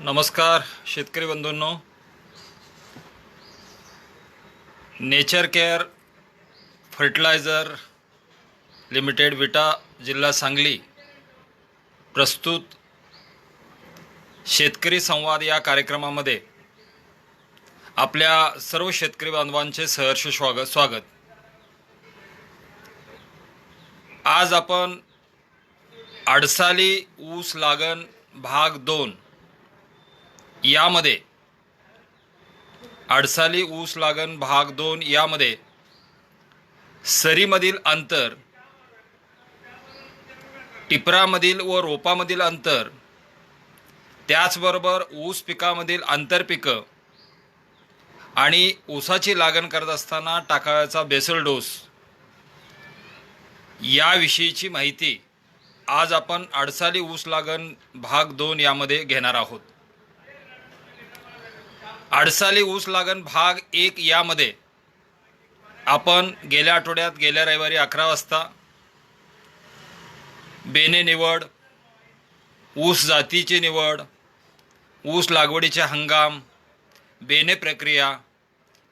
नमस्कार शेतकरी बंधूंनो, nature care fertiliser limited विटा जिल्हा सांगली प्रस्तुत शेतकरी संवाद या कार्यक्रमामध्ये आपल्या सर्व शेतकरी बांधवांचे सहर्ष स्वागत। आज आपण अडसाली ऊस लागण भाग 2 यामध्ये अडसाली ऊस लागण भाग 2 यामध्ये सरीमधील अंतर, टिपरामधील व रोपामधील अंतर, त्याचबरोबर ऊस पिकामधील आंतरपिकं आणि ऊसाची लागण करत असताना टाकायचा बेसल डोस याविषयीची माहिती आज आपण अडसाली ऊस लागण भाग 2 यामध्ये घेणार आहोत। अडसाली ऊस लागण भाग 1 यामध्ये आपण गेल्या आठवड्यात गेल्या रविवारी 11 वाजता बेने निवड, ऊस जातीची निवड, ऊस लागवडीचे हंगाम, बेने प्रक्रिया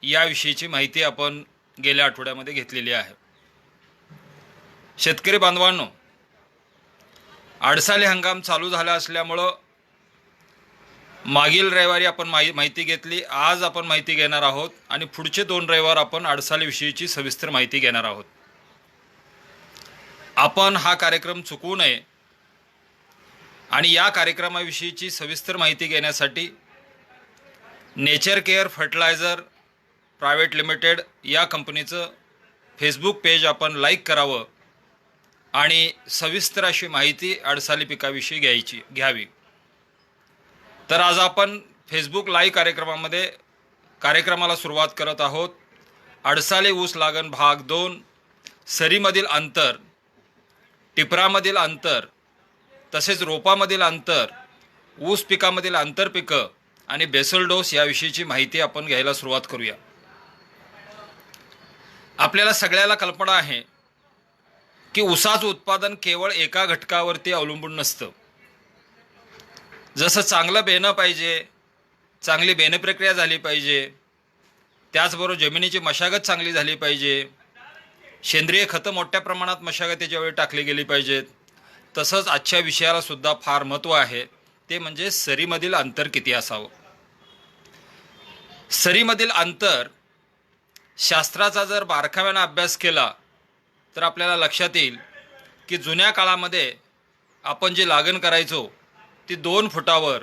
याविषयीची माहिती आपण गेल्या आठवड्यामध्ये घेतलेली आहे। शेतकरी बांधवांनो, अडसाली हंगाम चालू झाला असल्यामुळं मागील रविवारी आपण माहिती घेतली, आज आपण माहिती घेणार आहोत आणि पुढचे 2 रविवार आपण अडसाली विषयीची सविस्तर माहिती घेणार आहोत। आपण हा कार्यक्रम चुकवू नये आणि या कार्यक्रमाविषयीची सविस्तर माहिती घेण्यासाठी nature care fertilizer private limited या कंपनीचं फेसबुक पेज आपण लाईक करावं आणि सविस्तर अशी माहिती अडसाली पिकाविषयी घ्यावी। तर आज आपण फेसबुक लाईव्ह कार्यक्रमाला सुरुवात करत आहोत। अडसाली ऊस लागण भाग 2, सरीमधील अंतर, टिपरामधील अंतर, तसेच रोपामधील अंतर, ऊस पिकामधील आंतरपिकं आणि बेसल डोस याविषयीची माहिती आपण घ्यायला सुरुवात करूया। आपल्याला सगळ्याला कल्पना आहे की ऊसाचं उत्पादन केवळ एका घटकावरती अवलंबून नसतं। जसं चांगलं बेणं पाहिजे, चांगली बेणे प्रक्रिया झाली पाहिजे, त्याचबरोबर जमिनीची मशागत चांगली झाली पाहिजे, सेंद्रिय खतं मोठ्या प्रमाणात मशागतीच्या वेळी टाकली गेली पाहिजेत, तसंच आजच्या विषयाला सुद्धा फार महत्त्व आहे, ते म्हणजे सरीमधील अंतर किती असावं। सरीमधील अंतर शास्त्राचा जर बारकाव्याने अभ्यास केला तर आपल्याला लक्षात येईल की जुन्या काळामध्ये आपण जे लागण करायचो ती 2 फुटावर,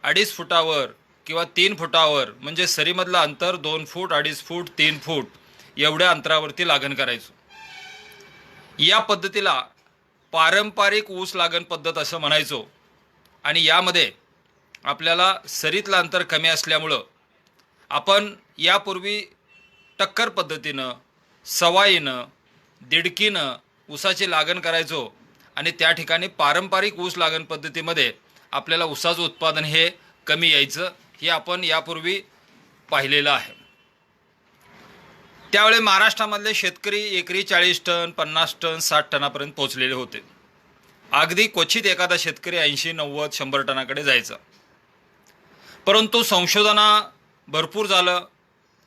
2.5 फुटावर किंवा 3 फुटावर, म्हणजे सरीमधलं अंतर 2 फूट, 2.5 फूट, 3 फूट एवढ्या अंतरावरती लागण करायचो। या पद्धतीला पारंपरिक ऊस लागण पद्धत असं म्हणायचो आणि यामध्ये आपल्याला सरीतलं अंतर कमी असल्यामुळं आपण यापूर्वी टक्कर पद्धतीनं, सवाईनं, दिडकीनं ऊसाची लागण करायचो आणि त्या ठिकाणी पारंपरिक ऊस लागण पद्धतीमध्ये आपल्याला ऊसाचं उत्पादन हे कमी यायचं, हे आपण यापूर्वी पाहिलेलं आहे। त्यावेळी महाराष्ट्रामधले शेतकरी एकरी 40 टन, 50 टन, 60 टनापर्यंत पोहोचलेले होते। अगदी क्वचित एखादा शेतकरी 80, 90, 100 टनाकडे जायचा। परंतु संशोधना भरपूर झालं,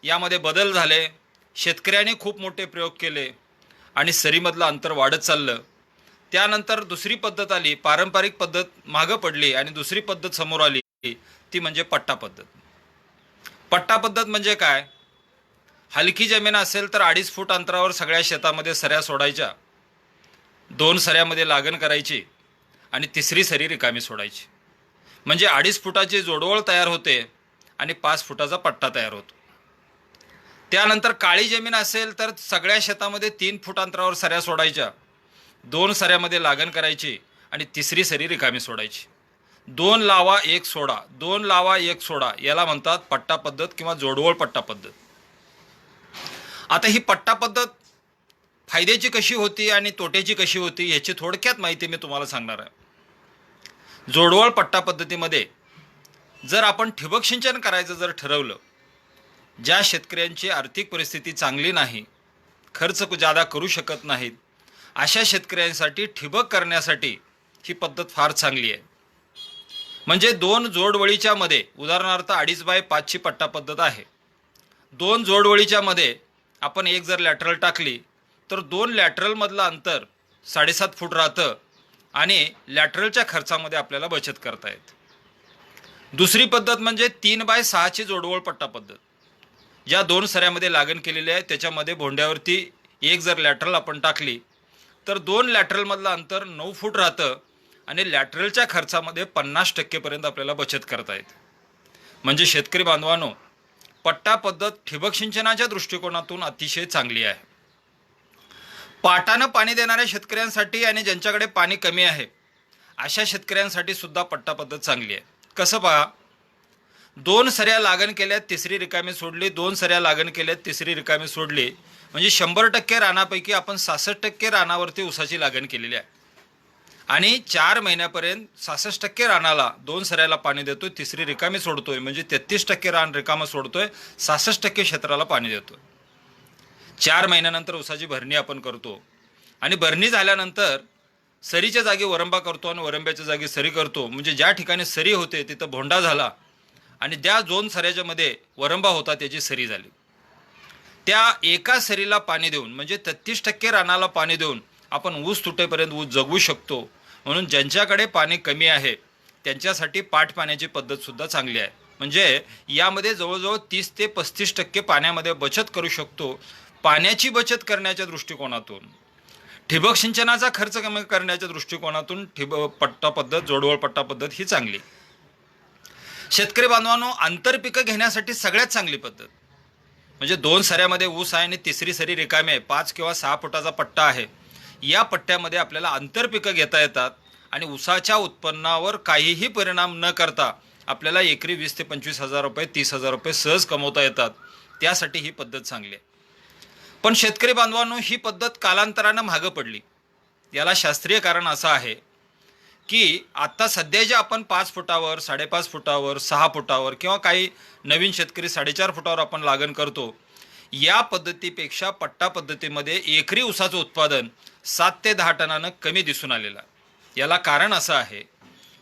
यामध्ये बदल झाले, शेतकऱ्यांनी खूप मोठे प्रयोग केले आणि सरीमधलं अंतर वाढत चाललं। त्यानंतर दुसरी पद्धत आली, पारंपरिक पद्धत मागं पडली आणि दुसरी पद्धत समोर आली, ती म्हणजे पट्टा पद्धत। पट्टा पद्धत म्हणजे काय? हलकी जमीन असेल तर 2.5 फूट अंतरावर सगळ्या शेतामध्ये सऱ्या सोडायच्या, 2 सऱ्यामध्ये लागण करायची आणि तिसरी सरी रिकामी सोडायची, म्हणजे 2.5 फुटाची जोडवळ तयार होते आणि 5 फुटाचा पट्टा तयार होतो। त्यानंतर काळी जमीन असेल तर सगळ्या शेतामध्ये 3 फूट अंतरावर सऱ्या सोडायच्या, 2 सऱ्यामध्ये लागण करायची आणि तिसरी सरी रिकामी सोडायची। 2 लावा 1 सोडा, 2 लावा 1 सोडा याला म्हणतात पट्टा पद्धत किंवा जोडवळ पट्टा पद्धत। आता ही पट्टा पद्धत फायद्याची कशी होती आणि तोट्याची कशी होती याची थोडक्यात माहिती मी तुम्हाला सांगणार आहे। जोडवळ पट्टा पद्धतीमध्ये जर आपण ठिबक सिंचन करायचं जर ठरवलं, ज्या शेतकऱ्यांची आर्थिक परिस्थिती चांगली नाही, खर्च जादा करू शकत नाहीत, अशा शेतकऱ्यांसाठी ठिबक करण्यासाठी ही पद्धत फार चांगली आहे। म्हणजे दोन जोडवळीच्या मध्ये, उदाहरणार्थ 2.5x5 ची पट्टा पद्धत आहे. दोन जोडवळीच्या मध्ये आपण एक जर लॅटरल टाकली तर दोन लॅटरलमधलं अंतर 7.5 फूट राहतं आणि लॅटरलच्या खर्चामध्ये आपल्याला बचत करता येते. दुसरी पद्धत म्हणजे 3x6 ची जोडवळ पट्टा पद्धत. ज्या दोन सऱ्यामध्ये लागण केलेली आहे त्याच्यामध्ये भोंड्यावरती एक जर लॅटरल आपण टाकली तर दोन लॅटरलमधलं अंतर 9 फूट राहतं आणि लॅटरलच्या खर्चामध्ये 50% पर्यंत आपल्याला बचत करता येते. म्हणजे शेतकरी बांधवांनो, पट्टा पद्धत ठिबक सिंचनाच्या दृष्टिकोनातून अतिशय चांगली आहे. पाटानं पाणी देणाऱ्या शेतकऱ्यांसाठी आणि ज्यांच्याकडे पाणी कमी आहे अशा शेतकऱ्यांसाठी सुद्धा पट्टा पद्धत चांगली आहे. कसं पहा, दोन सऱ्या लागण केल्यात, तिसरी रिकामी सोडली, दोन सऱ्या लागण केल्यात, तिसरी रिकामी सोडली, म्हणजे 100% रानापैकी आपण 66% रानावरती ऊसाची लागण केलेली आहे आणि 4 महिन्यापर्यंत 66% रानाला दोन सऱ्याला पाणी देतोय, तिसरी रिकामी सोडतोय, म्हणजे 33% रान रिकामं सोडतोय, 66% क्षेत्राला पाणी देतोय. 4 महिन्यानंतर ऊसाची भरणी आपण करतो आणि भरणी झाल्यानंतर सरीच्या जागी वरंबा करतो आणि वरंब्याच्या जागी सरी करतो. म्हणजे ज्या ठिकाणी सरी होते तिथं भोंडा झाला आणि त्या दोन सऱ्याच्या मध्ये वरंबा होता त्याची सरी झाली. त्या एका सरीला पाणी देऊन म्हणजे 33% रानाला पाणी देऊन आपण ऊस तुटेपर्यंत ऊस जगवू शकतो. म्हणून ज्यांच्याकडे पाणी कमी आहे त्यांच्यासाठी पाठ पाण्याची पद्धत सुद्धा चांगली आहे. म्हणजे यामध्ये जवळजवळ 30 ते 35% पाण्यामध्ये बचत करू शकतो. पाण्याची बचत करण्याच्या दृष्टिकोनातून, ठिबक सिंचनाचा खर्च कमी करण्याच्या दृष्टिकोनातून पट्टा पद्धत, जोडवळ पट्टा पद्धत ही चांगली. शेतकरी बांधवांनो, आंतरपिकं घेण्यासाठी सगळ्यात चांगली पद्धत म्हणजे दोन सऱ्यामध्ये ऊस आहे आणि तिसरी सरी रिकामी आहे, 5 किंवा 6 फुटाचा पट्टा आहे. या पट्ट्यामध्ये आपल्याला आंतरपिकं घेता येतात आणि ऊसाच्या उत्पन्नावर काहीही परिणाम न करता आपल्याला एकरी 20 ते 25 हजार रुपये, 30 हजार रुपये सहज कमवता येतात. त्यासाठी ही पद्धत चांगली आहे. पण शेतकरी बांधवांनो, ही पद्धत कालांतरानं मागं पडली. याला शास्त्रीय कारण असं आहे की आता सध्या जे आपण 5 फुटावर, 5.5 फुटावर, 6 फुटावर किंवा काही नवीन शेतकरी 4.5 फुटावर आपण लागण करतो, या पद्धतीपेक्षा पट्टा पद्धतीमध्ये एकरी ऊसाचं उत्पादन 7 ते 10 टनानं कमी दिसून आलेलं आहे. याला कारण असं आहे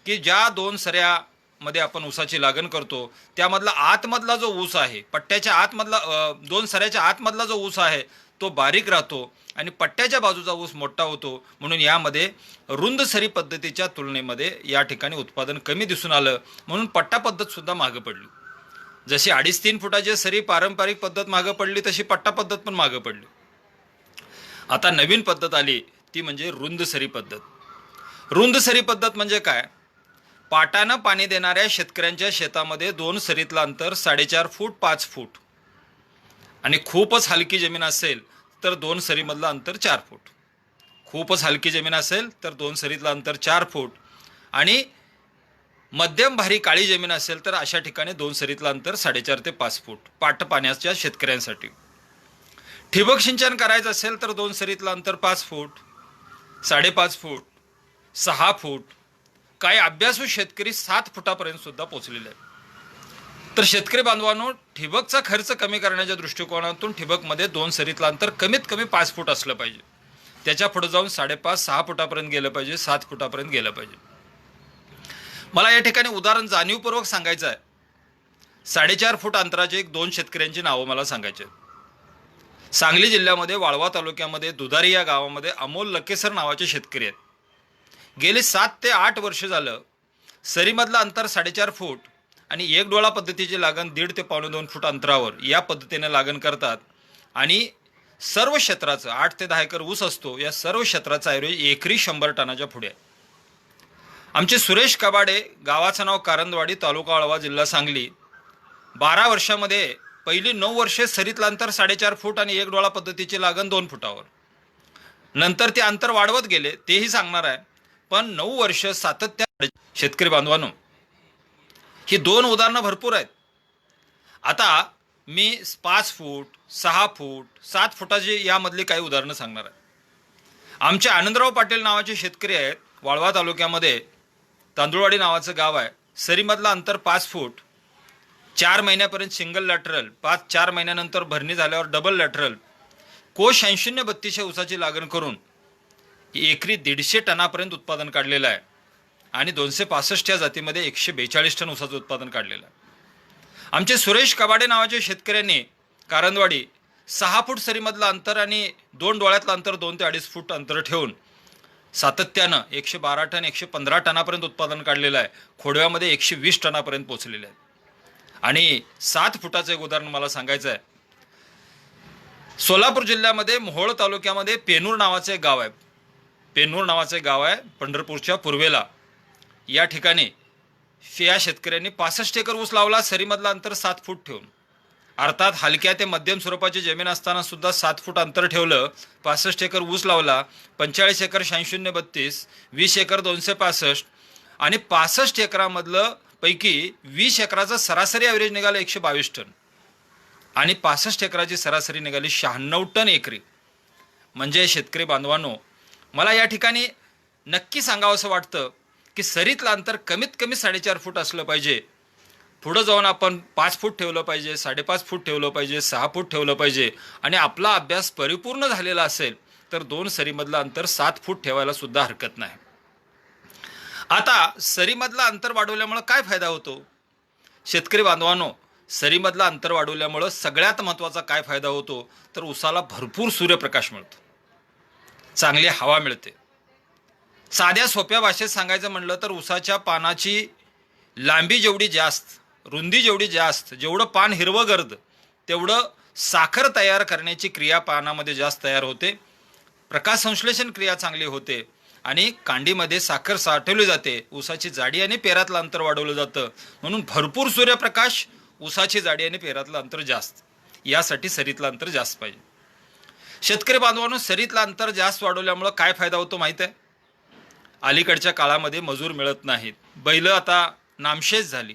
की ज्या दोन सऱ्यामध्ये आपण ऊसाची लागण करतो त्यामधला आतमधला जो ऊस आहे, पट्ट्याच्या आतमधला दोन सऱ्याच्या आतमधला जो ऊस आहे तो बारीक राहतो आणि पट्ट्याच्या बाजूचा ऊस मोठा होतो. म्हणून यामध्ये रुंद सरी पद्धतीच्या तुलनेमध्ये या ठिकाणी उत्पादन कमी दिसून आलं. म्हणून पट्टा पद्धत सुद्धा मागं पडली. जशी 2.5-3 फुटाची सरी पारंपरिक पद्धत मागं पडली तशी पट्टा पद्धत पण मागं पडली. आता नवीन पद्धत आली ती म्हणजे रुंद सरी पद्धत. रुंद सरी पद्धत म्हणजे काय? पाटानं पाणी देणाऱ्या शेतकऱ्यांच्या शेतामध्ये दोन सरीतलं अंतर 4.5 फूट 5 फूट आणि खूपच हलकी जमीन असेल तर दोन सरीमधलं अंतर 4 फूट. खूपच हलकी जमीन असेल तर दोन सरीतलं अंतर 4 फूट आणि मध्यम भारी काळी जमीन असेल तर अशा ठिकाणी दोन सरीतलं अंतर 4.5 ते 5 फूट पाट पाण्याच्या शेतकऱ्यांसाठी. ठिबक सिंचन करायचं असेल तर दोन सरीतलं अंतर 5 फूट, 5.5 फूट, 6 फूट, काही अभ्यासू शेतकरी 7 फुटापर्यंत सुद्धा पोहोचलेले आहेत. तर शेतकरी बांधवांनो, ठिबकचा खर्च कमी करण्याच्या दृष्टिकोनातून ठिबकमध्ये दोन सरीतलं अंतर कमीत कमी 5 फूट असलं पाहिजे. त्याच्या पुढे जाऊन 5.5-6 फुटापर्यंत गेलं पाहिजे, 7 फुटापर्यंत गेलं पाहिजे. मला या ठिकाणी उदाहरण जाणीवपूर्वक सांगायचं आहे. 4.5 फूट अंतराचे 2 शेतकऱ्यांची नावं मला सांगायचे. सांगली जिल्ह्यामध्ये वाळवा तालुक्यामध्ये दुधारी या गावामध्ये अमोल लकेसर नावाचे शेतकरी आहेत. गेली 7 ते 8 वर्ष झालं सरीमधलं अंतर 4.5 फूट आणि एक डोळा पद्धतीची लागण 1.5 ते 2.25 फूट अंतरावर या पद्धतीने लागण करतात आणि सर्व क्षेत्राचं 8 ते 10 एकर ऊस असतो. या सर्व क्षेत्राचा ॲव्हरेज एकरी 100 टनाच्या पुढे आहे. आमचे सुरेश कबाडे, गावाचं नाव कारंदवाडी, तालुका वाळवा, जिल्हा सांगली, 12 वर्षामध्ये पहिली 9 वर्षे सरीतलं अंतर 4.5 फूट आणि एक डोळा पद्धतीची लागण 2 फुटावर. नंतर ते अंतर वाढवत गेले, तेही सांगणार आहे. पण 9 वर्ष सातत्याने शेतकरी बांधवांनो, ही 2 उदाहरणं भरपूर आहेत. आता मी 5 फूट, 6 फूट, 7 फुटाची यामधली काही उदाहरणं सांगणार आहे. आमचे आनंदराव पाटील नावाचे शेतकरी आहेत. वाळवा तालुक्यामध्ये तांदुळवाडी नावाचं गाव आहे. सरीमधलं अंतर 5 फूट, 4 महिन्यापर्यंत सिंगल लॅटरल, 4 महिन्यानंतर भरणी झाल्यावर डबल लॅटरल, कोश 80-32 ऊसाची लागण करून एकरी 150 टनापर्यंत उत्पादन काढलेलं आहे. आणि 265 या जातीमध्ये 142 टन ऊसाचं उत्पादन काढलेलं आहे. आमचे सुरेश कबाडे नावाच्या शेतकऱ्यांनी कारंदवाडी 6 फूट सरीमधलं अंतर आणि 2 डोळ्यातलं अंतर 2 ते 2.5 फूट अंतर ठेवून सातत्यानं 112 टन 115 टनापर्यंत उत्पादन काढलेलं आहे. खोडव्यामध्ये 120 टनापर्यंत पोहोचलेले आहे. आणि 7 फुटाचं एक उदाहरण मला सांगायचं आहे. सोलापूर जिल्ह्यामध्ये मोहोळ तालुक्यामध्ये पेनूर नावाचं एक गाव आहे. पेनूर नावाचं एक गाव आहे पंढरपूरच्या पूर्वेला. या ठिकाणी या शेतकऱ्यांनी 65 एकर ऊस लावला, सरीमधलं अंतर 7 फूट ठेवून. अर्थात हलक्या ते मध्यम स्वरूपाची जमीन असताना सुद्धा 7 फूट अंतर ठेवलं, 65 एकर ऊस लावला, 45 एकर 8632, 20 एकर 265 आणि 65 एकरामधलं पैकी 20 एकराचा सरासरी ॲव्हरेज निघाला 122 टन आणि 65 एकराची सरासरी निघाली 96 टन एकरी. म्हणजे शेतकरी बांधवांनो, मला या ठिकाणी नक्की सांगावं असं वाटतं की सरीतलं अंतर कमीत कमी 4.5 फूट असलं पाहिजे. पुढं जाऊन आपण 5 फूट ठेवलं पाहिजे, 5.5 फूट ठेवलं पाहिजे, 6 फूट ठेवलं पाहिजे. आणि आपला अभ्यास परिपूर्ण झालेला असेल तर 2 सरीमधलं अंतर 7 फूट ठेवायला सुद्धा हरकत नाही. आता सरीमधलं अंतर वाढवल्यामुळं काय फायदा होतो? शेतकरी बांधवांनो, सरीमधलं अंतर वाढवल्यामुळं सगळ्यात महत्त्वाचा काय फायदा होतो तर ऊसाला भरपूर सूर्यप्रकाश मिळतो, चांगली हवा मिळते. साध्या सोप्या भाषेत सांगायचं म्हणलं तर ऊसाच्या पानाची लांबी जेवढी जास्त, रुंदी जेवढी जास्त, जेवढं पान हिरवं गर्द तेवढं साखर तयार करण्याची क्रिया पानामध्ये जास्त तयार होते, प्रकाश संश्लेषण क्रिया चांगली होते आणि कांडीमध्ये साखर साठवली जाते. ऊसाची जाडी आणि पेरातलं अंतर वाढवलं जातं. म्हणून भरपूर सूर्यप्रकाश, ऊसाची जाडी आणि पेरातलं अंतर जास्त, यासाठी सरीतलं अंतर जास्त पाहिजे. शेतकरी बांधवांनो, सरीतलं अंतर जास्त वाढवल्यामुळं काय फायदा होतो माहीत आहे? अलीकडच्या काळामध्ये मजूर मिळत नाहीत, बैल आता नामशेष झाली.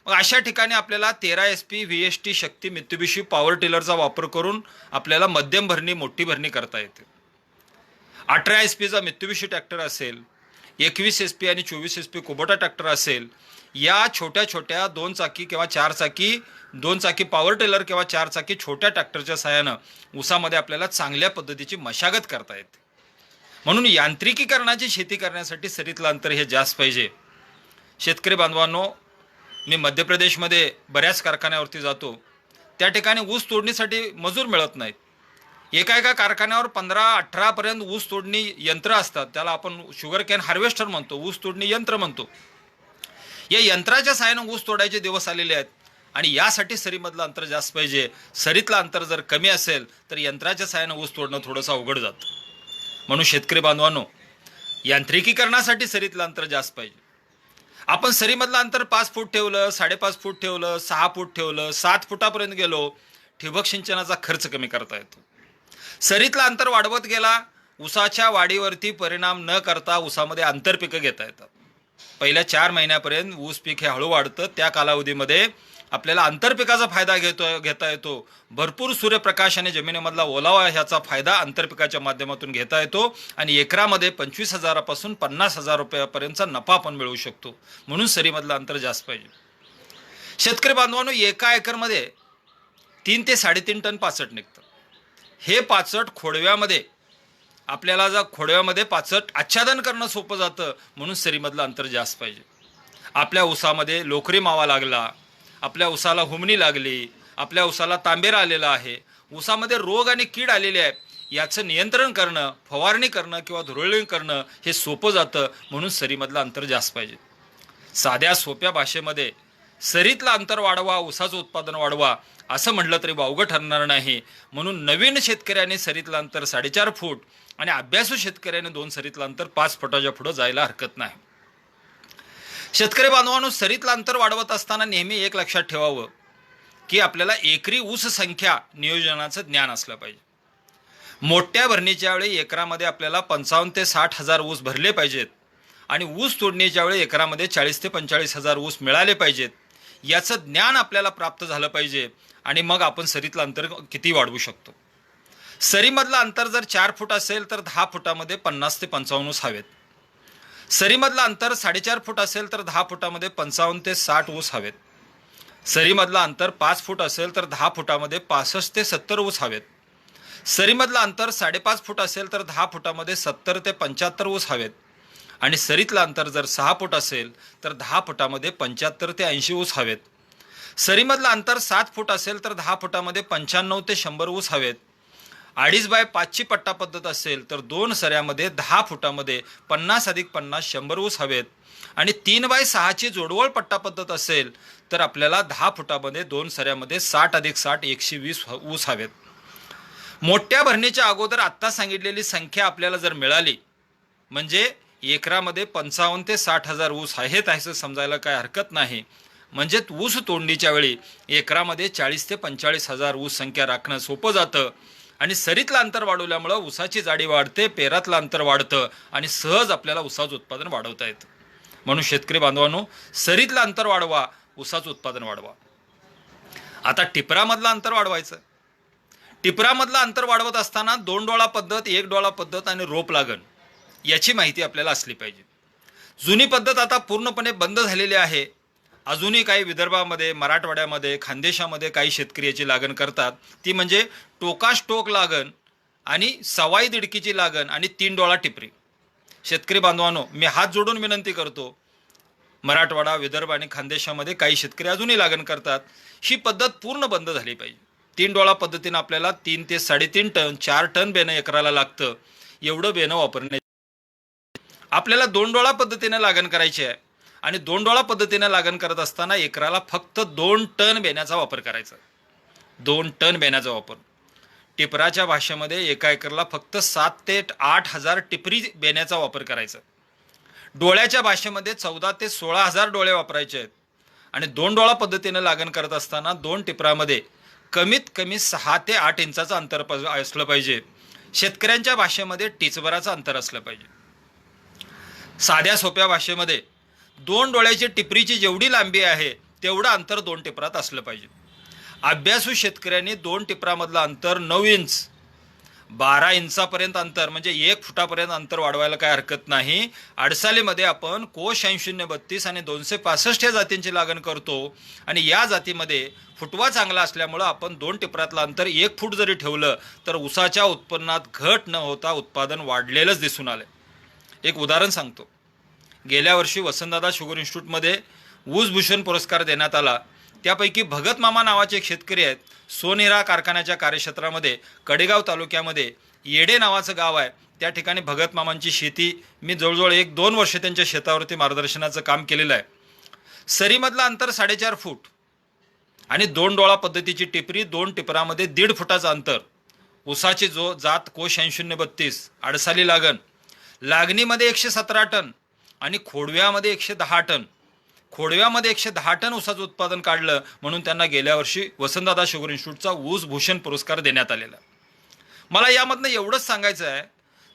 मग अशा ठिकाणी आपल्याला 13 SP VST शक्ती मित्सुबिशी पॉवर टिलरचा वापर करून आपल्याला मध्यम भरणी, मोठी भरणी करता येते. 18 SPचा मित्सुबिशी ट्रॅक्टर असेल, 21 SP आणि 24 SP कुबोटा ट्रॅक्टर असेल, या छोट्या छोट्या 2 चाकी किंवा 4 चाकी, 2 चाकी पॉवर टिलर किंवा 4 चाकी छोट्या ट्रॅक्टरच्या साहाय्यानं ऊसामध्ये आपल्याला चांगल्या पद्धतीची मशागत करता येते. म्हणून यांत्रिकीकरणाची शेती करण्यासाठी सरीतलं अंतर हे जास्त पाहिजे. शेतकरी बांधवांनो, मी मध्य प्रदेशमध्ये बऱ्याच कारखान्यावरती जातो. त्या ठिकाणी ऊस तोडणीसाठी मजूर मिळत नाहीत. एका कारखान्यावर 15-18 पर्यंत ऊस तोडणी यंत्र असतात. त्याला आपण शुगर कॅन हार्वेस्टर म्हणतो, ऊस तोडणी यंत्र म्हणतो. या यंत्राच्या साहाय्यानं ऊस तोडायचे दिवस आलेले आहेत आणि यासाठी सरीमधलं अंतर जास्त पाहिजे. सरीतलं अंतर जर कमी असेल तर यंत्राच्या साहाय्यानं ऊस तोडणं थोडंसं अवघड जातं. म्हणून शेतकरी बांधवांनो, यांत्रिकीकरणासाठी सरीतलं अंतर जास्त पाहिजे. आपण सरीमधलं अंतर 5 फूट ठेवलं, 5.5 फूट ठेवलं, 6 फूट ठेवलं, 7 फुटापर्यंत गेलो, ठिबक सिंचनाचा खर्च कमी करता येतो. सरीतलं अंतर वाढवत गेला, ऊसाच्या वाढीवरती परिणाम न करता ऊसामध्ये आंतरपिकं घेता येतात. पहिल्या 4 महिन्यापर्यंत ऊस पीक हे हळू वाढतं. त्या कालावधीमध्ये आपल्याला आंतरपिकाचा फायदा घेता येतो. भरपूर सूर्यप्रकाश आणि जमिनीमधला ओलावा ह्याचा फायदा आंतरपिकाच्या माध्यमातून घेता येतो आणि एकरामध्ये 25,000 पासून 50,000 रुपयापर्यंतचा नफा आपण मिळवू शकतो. म्हणून सरीमधलं अंतर जास्त पाहिजे. शेतकरी बांधवांनो, एका एकरमध्ये 3 ते 3.5 टन पाचट निघतं. हे पाचट खोडव्यामध्ये आपल्याला जर खोडव्यामध्ये पाचट आच्छादन करणं सोपं जातं. म्हणून सरीमधलं अंतर जास्त पाहिजे. आपल्या ऊसामध्ये लोकरी मावा लागला, आपल्या ऊसाला हुमणी लागली, आपल्या ऊसाला तांबेरा आलेला आहे, ऊसामध्ये रोग आणि कीड आलेले आहे, याचं नियंत्रण करणं, फवारणी करणं किंवा धुरळणी करणं हे सोपं जातं. म्हणून सरीमधलं अंतर जास्त पाहिजे. साध्या सोप्या भाषेमध्ये सरीतलं अंतर वाढवा, ऊसाचं उत्पादन वाढवा असं म्हटलं तरी वावगं ठरणार नाही. म्हणून नवीन शेतकऱ्याने सरीतलं अंतर 4.5 फूट आणि अभ्यासू शेतकऱ्याने 2 सरीतलं अंतर 5 फुटाच्या पुढं जायला हरकत नाही. शेतकरी बांधवांनो, सरीतलं अंतर वाढवत असताना नेहमी एक लक्षात ठेवावं की आपल्याला एकरी ऊस संख्या नियोजनाचं ज्ञान असलं पाहिजे. मोठ्या भरणीच्या वेळी एकरामध्ये आपल्याला 55,000 ते 60,000 ऊस भरले पाहिजेत आणि ऊस तोडणीच्या वेळी एकरामध्ये 40,000 ते 45,000 ऊस मिळाले पाहिजेत. याचं ज्ञान आपल्याला प्राप्त झालं पाहिजे आणि मग आपण सरीतलं अंतर किती वाढवू शकतो. सरीमधलं अंतर जर 4 फूट असेल तर 10 फुटामध्ये 50 ते 55 ऊस हवेत. सरीमधलं अंतर 4.5 फूट असेल तर 10 फुटामध्ये 55 ते 60 ऊस हवेत. सरीमधलं अंतर 5 फूट असेल तर 10 फुटामध्ये 65 ते 70 ऊस हवेत. सरीमधलं अंतर 5.5 फूट असेल तर 10 फुटामध्ये 70 ते 75 ऊस हवेत. आणि सरीतलं अंतर जर 6 फूट असेल तर 10 फुटामध्ये 75 ते 80 ऊस हवेत. सरीमधलं अंतर 7 फूट असेल तर 10 फुटामध्ये 95 ते 100 ऊस हवेत. 2.5 बाय 5ची पट्टा पद्धत असेल तर 2 सऱ्यामध्ये 10 फुटामध्ये 50 अधिक 50 100 ऊस हवेत. आणि 3 बाय 6ची जोडवळ पट्टा पद्धत असेल तर आपल्याला 10 फुटामध्ये 2 सऱ्यामध्ये 60 अधिक 60 120 ऊस हवेत. मोठ्या भरणीच्या अगोदर आत्ता सांगितलेली संख्या आपल्याला जर मिळाली म्हणजे एकरामध्ये 55 ते 60 हजार ऊस आहेत असं समजायला काय हरकत नाही. म्हणजे ऊस तोडणीच्या वेळी एकरामध्ये 40 ते 45 हजार ऊस संख्या राखणं सोपं जातं. आणि सरीतलं अंतर वाढवल्यामुळं ऊसाची जाडी वाढते, पेरातलं अंतर वाढतं आणि सहज आपल्याला ऊसाचं उत्पादन वाढवता येतं. म्हणून शेतकरी बांधवांनो, सरीतलं अंतर वाढवा, ऊसाचं उत्पादन वाढवा. आता टिपरामधलं अंतर वाढवायचं. टिपरामधलं अंतर वाढवत असताना 2 डोळा पद्धत, 1 डोळा पद्धत आणि रोप लागण याची माहिती आपल्याला असली पाहिजे. जुनी पद्धत आता पूर्णपणे बंद झालेली आहे. अजूनही काही विदर्भामध्ये, मराठवाड्यामध्ये, खानदेशामध्ये काही शेतकरी याची लागण करतात. ती म्हणजे टोकास-टोक लागण आणि सवाई दिडकीची लागण आणि 3 डोळा टिपरी. शेतकरी बांधवांनो, मी हात जोडून विनंती करतो, मराठवाडा, विदर्भ आणि खानदेशामध्ये काही शेतकरी अजूनही लागण करतात. ही पद्धत पूर्ण बंद झाली पाहिजे. 3 डोळा पद्धतीनं आपल्याला 3 ते 3.5 टन, 4 टन बेणं एकराला लागतं. एवढं बेणं वापरणे. आपल्याला 2 डोळा पद्धतीने लागण करायची आहे आणि 2 डोळा पद्धतीने लागण करत असताना एकराला फक्त 2 टन बेण्याचा वापर करायचा. 2 टन बेण्याचा वापर. टिपराच्या भाषेमध्ये एका एकरला फक्त 7 ते 8 हजार टिपरी बेण्याचा वापर करायचा. डोळ्याच्या भाषेमध्ये 14 ते 16 हजार डोळे वापरायचे आहेत. आणि 2 डोळा पद्धतीने लागण करत असताना 2 टिपरामध्ये कमीत कमी 6 ते 8 इंचाचं अंतर असलं पाहिजे. शेतकऱ्यांच्या भाषेमध्ये टिचभराचं अंतर असलं पाहिजे. साध्या सोप्या भाषेमध्ये 2 डोळ्याची टिपरीची जेवढी लांबी आहे तेवढं अंतर 2 टिपरात असलं पाहिजे. अभ्यासू शेतकऱ्यांनी 2 टिपरामधलं अंतर 9 इंच, 12 इंचापर्यंत अंतर म्हणजे 1 फुटापर्यंत अंतर वाढवायला काय हरकत नाही. अडसालीमध्ये आपण कोश 8032 आणि 265 या जातींची लागण करतो आणि या जातीमध्ये फुटवा चांगला असल्यामुळं आपण 2 टिपरातलं अंतर 1 फूट जरी ठेवलं तर ऊसाच्या उत्पन्नात घट न होता उत्पादन वाढलेलंच दिसून आलं. एक उदाहरण सांगतो. गेल्या वर्षी वसंतदादा शुगर इन्स्टिट्यूटमध्ये ऊसभूषण पुरस्कार देण्यात आला. त्यापैकी भगत मामा नावाचे एक शेतकरी आहेत. सोनेरा कारखान्याच्या कार्यक्षेत्रामध्ये कडेगाव तालुक्यामध्ये येडे नावाचं गाव आहे. त्या ठिकाणी भगत मामांची शेती मी जवळजवळ 1-2 वर्ष त्यांच्या शेतावरती मार्गदर्शनाचं काम केलेलं आहे. सरीमधलं अंतर 4.5 फूट आणि 2 डोळा पद्धतीची टिपरी, 2 टिपरामध्ये 1.5 फुटाचं अंतर. ऊसाची जो जात कोश 8032 अडसाली लागण. लागणीमध्ये 117 टन आणि खोडव्यामध्ये 110 टन. खोडव्यामध्ये 110 टन ऊसाचं उत्पादन काढलं म्हणून त्यांना गेल्या वर्षी वसंतदादा शुगर इन्स्टिट्यूटचा ऊस भूषण पुरस्कार देण्यात आलेला. मला यामधनं एवढंच सांगायचं आहे,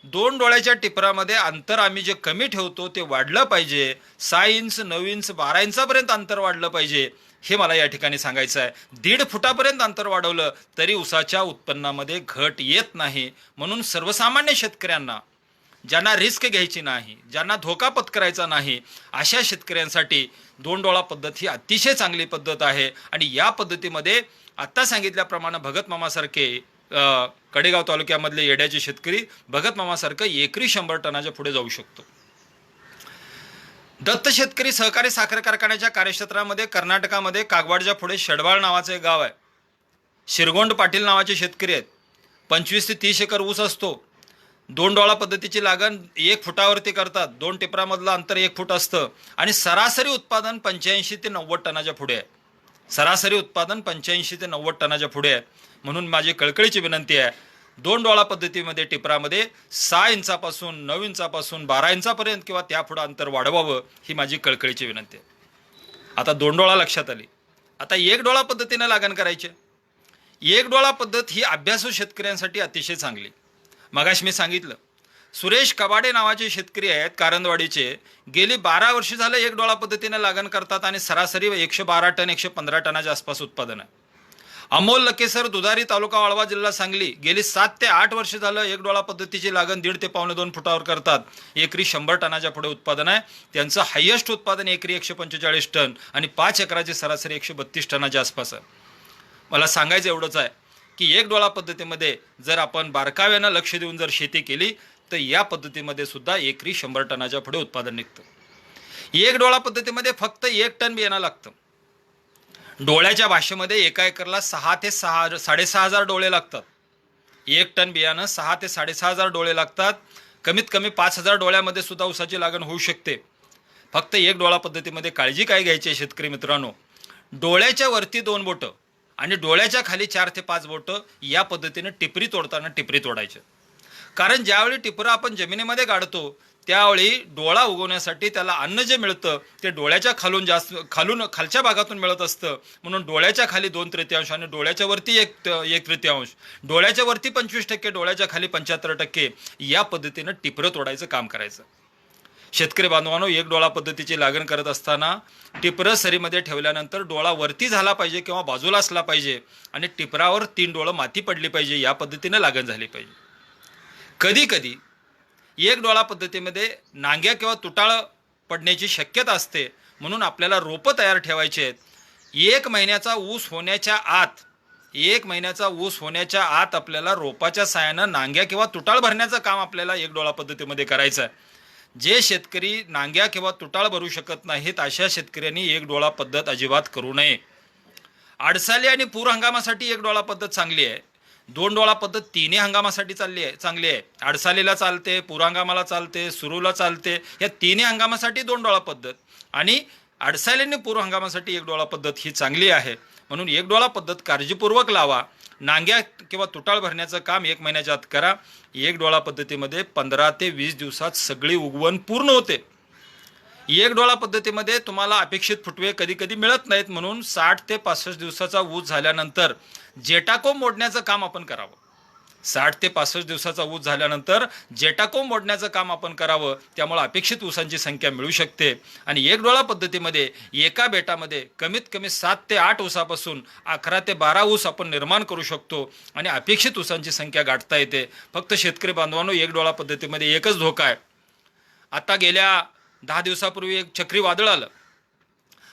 2 डोळ्याच्या टिपरामध्ये अंतर आम्ही जे कमी ठेवतो ते वाढलं पाहिजे. 6 इंच, 9 इंच, 12 इंचापर्यंत अंतर वाढलं पाहिजे हे मला या ठिकाणी सांगायचं आहे. 1.5 फुटापर्यंत अंतर वाढवलं तरी ऊसाच्या उत्पन्नामध्ये घट येत नाही. म्हणून सर्वसामान्य शेतकऱ्यांना, ज्यांना रिस्क घ्यायची नाही, ज्यांना धोका पत्करायचा नाही, अशा शेतकऱ्यांसाठी 2 डोळा पद्धत ही अतिशय चांगली पद्धत आहे. आणि या पद्धतीमध्ये आत्ता सांगितल्याप्रमाणे भगत मामासारखे कडेगाव तालुक्यामधले येड्याचे शेतकरी भगत मामासारखं एकरी 100 टनाच्या पुढे जाऊ शकतो. दत्त शेतकरी सहकारी साखर कारखान्याच्या कार्यक्षेत्रामध्ये कर्नाटकामध्ये कागवाडच्या पुढे शडबाळ नावाचं एक गाव आहे. शिरगोंड पाटील नावाचे शेतकरी आहेत. 25 ते 30 एकर ऊस असतो. 2 डोळा पद्धतीची लागण 1 फुटावरती करतात. 2 टिपरामधलं अंतर 1 फूट असतं आणि सरासरी उत्पादन 85 ते 90 टनाच्या पुढे आहे. सरासरी उत्पादन 85 ते 90 टनाच्या पुढे आहे. म्हणून माझी कळकळीची विनंती आहे, 2 डोळा पद्धतीमध्ये टिपरामध्ये 6 इंचापासून 9 इंचापासून 12 इंचापर्यंत किंवा त्या पुढं अंतर वाढवावं ही माझी कळकळीची विनंती आहे. आता 2 डोळा लक्षात आली. आता 1 डोळा पद्धतीने लागण करायची. 1 डोळा पद्धत ही अभ्यासू शेतकऱ्यांसाठी अतिशय चांगली. मगाशी मी सांगितलं, सुरेश कबाडे नावाचे शेतकरी आहेत कारंदवाडीचे. गेली 12 वर्ष झालं 1 डोळा पद्धतीने लागण करतात आणि सरासरी 112 टन 115 टनाच्या आसपास उत्पादन आहे. अमोल लकेसर दुधारी तालुका वाळवा जिल्हा सांगली गेली 7 ते 8 वर्ष झालं 1 डोळा पद्धतीची लागण 1.5 ते 2.25 फुटावर करतात. एकरी 100 टनाच्या पुढे उत्पादन आहे. त्यांचं हायेस्ट उत्पादन एकरी 145 टन आणि 5 एकराची सरासरी 132 टनाच्या आसपास आहे. मला सांगायचं एवढंच आहे की 1 डोळा पद्धतीमध्ये जर आपण बारकाव्यानं लक्ष देऊन जर शेती केली निघतं, या पद्धतीमध्ये सुद्धा एकरी 100 टनाच्या पुढे उत्पादन निघतं. एक डोळा पद्धतीमध्ये फक्त 1 टन बियाणं लागतं. डोळ्याच्या भाषेमध्ये एका एकरला 6 ते 6,500 डोळे लागतात. 1 टन बियाणं 6 ते 6,500 डोळे लागतात. कमीत कमी 5,000 डोळ्यामध्ये सुद्धा ऊसाची लागण होऊ शकते. फक्त एक डोळा पद्धतीमध्ये काळजी काय घ्यायची आहे शेतकरी मित्रांनो, डोळ्याच्या वरती 2 बोटं आणि डोळ्याच्या खाली 4 ते 5 बोटं या पद्धतीने टिपरी तोडताना टिपरी तोडायचे. कारण ज्यावेळी टिपरं आपण जमिनीमध्ये गाडतो त्यावेळी डोळा उगवण्यासाठी त्याला अन्न जे मिळतं ते डोळ्याच्या खालच्या भागातून मिळत असतं. म्हणून डोळ्याच्या खाली 2/3 आणि डोळ्याच्या वरती 1/3, डोळ्याच्या वरती 25%, डोळ्याच्या खाली 75% या पद्धतीनं टिपरं तोडायचं काम करायचं. शेतकरी बांधवांनो, एक डोळा पद्धतीची लागण करत असताना टिपरं सरीमध्ये ठेवल्यानंतर डोळा वरती झाला पाहिजे किंवा बाजूला असला पाहिजे आणि टिपरावर 3 डोळं माती पडली पाहिजे, या पद्धतीनं लागण झाली पाहिजे. कधी कधी एक डोळा पद्धतीमध्ये नांग्या किंवा तुटाळं पडण्याची शक्यता असते. म्हणून आपल्याला रोपं तयार ठेवायचे आहेत. 1 महिन्याचा ऊस होण्याच्या आत आपल्याला रोपाच्या साहाय्यानं नांग्या किंवा तुटाळ भरण्याचं काम आपल्याला एक डोळा पद्धतीमध्ये करायचं आहे. जे शेतकरी नांग्या किंवा तुटाळ भरू शकत नाहीत अशा शेतकऱ्यांनी एक डोळा पद्धत अजिबात करू नये. आडसाली आणि पूर हंगामासाठी एक डोळा पद्धत चांगली आहे. 2 डोळा पद्धत तिन्ही हंगामासाठी चांगली आहे. आडसालीला चालते, पूर हंगामाला चालते, सुरूला चालते. या तिन्ही हंगामासाठी 2 डोळा पद्धत आणि आडसाली आणि पूर हंगामासाठी एक डोळा पद्धत ही चांगली आहे. म्हणून एक डोळा पद्धत काळजीपूर्वक लावा. नांग्या किंवा तुटाळ भरण्याचं काम 1 महिन्याच्या आत करा. एक डोळा पद्धतीमध्ये 15 ते 20 दिवसात सगळी उगवण पूर्ण होते. एक डोळा पद्धतीमध्ये तुम्हाला अपेक्षित फुटवे कधी कधी मिळत नाहीत. म्हणून 60 ते 65 दिवसाचा ऊस झाल्यानंतर जेटाकोंब मोडण्याचं काम आपण करावं. 60 ते 65 दिवसाचा ऊस झाल्यानंतर जेटाकोंब मोडण्याचं काम आपण करावं. त्यामुळे अपेक्षित ऊसांची संख्या मिळू शकते. आणि एक डोळा पद्धतीमध्ये एका बेटामध्ये कमीत कमी 7 ते 8 ऊसापासून 11 ते 12 ऊस आपण निर्माण करू शकतो आणि अपेक्षित ऊसांची संख्या गाठता येते. फक्त शेतकरी बांधवांनो, एक डोळा पद्धतीमध्ये एकच धोका आहे. आता गेल्या 10 दिवसापूर्वी एक चक्रीवादळ आलं.